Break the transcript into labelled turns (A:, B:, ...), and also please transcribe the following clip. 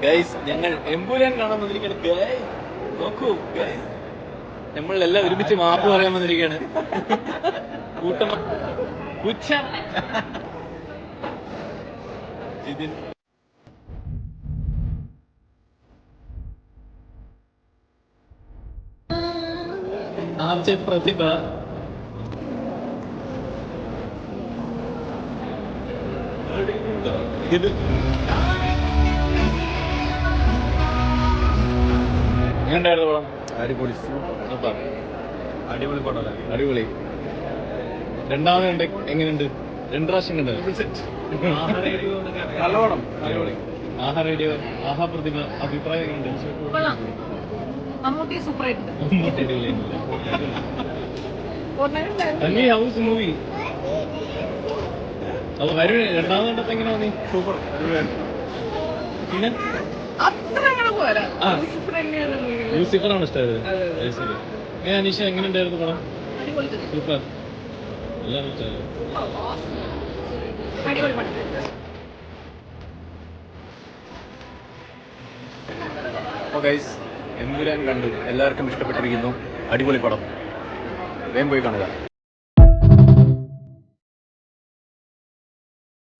A: Guys ഞങ്ങൾ എമ്പുരാൻ കാണാൻ വന്നിരിക്കുകയാണ്. നോക്കൂ ഗൈസ്, നമ്മളെല്ലാം ഒരുമിച്ച് മാപ്പ് പറയാൻ വന്നിരിക്കുകയാണ്. കൂട്ടം പുച്ഛ ജിതിൻ ആദ്യ പ്രതിഭ ഇത് എങ്ങനെയുണ്ടായിരുന്നു പടം?
B: അടിപൊളി അടിപൊളി പടം.
A: അടിപൊളി. രണ്ടാമത് എങ്ങനെയുണ്ട്? 2 പ്രാവശ്യം കണ്ടത്.
B: നല്ല പടം.
A: അടിപൊളി. ആഹാ റേഡിയോ, ആഹാ പ്രതിഭ, അഭിപ്രായം എങ്ങനെയുണ്ട്? ഹൗസ് മൂവി അത് വരും. രണ്ടാമത് കണ്ടപ്പോ എങ്ങനെ തോന്നി?
B: സൂപ്പർ.
A: പിന്നെ ലൂസിഫറാണ് ഇഷ്ടമായത്. അനീഷ എങ്ങനെയുണ്ടായിരുന്നു പടം? സൂപ്പർ. എല്ലാവരും ഇഷ്ടമായത്. അപ്പോൾ ഗൈസ്, എമ്പുരാൻ കണ്ടു, എല്ലാവർക്കും ഇഷ്ടപ്പെട്ടിരിക്കുന്നു. അടിപൊളി പടം, വേഗം പോയി കാണുക.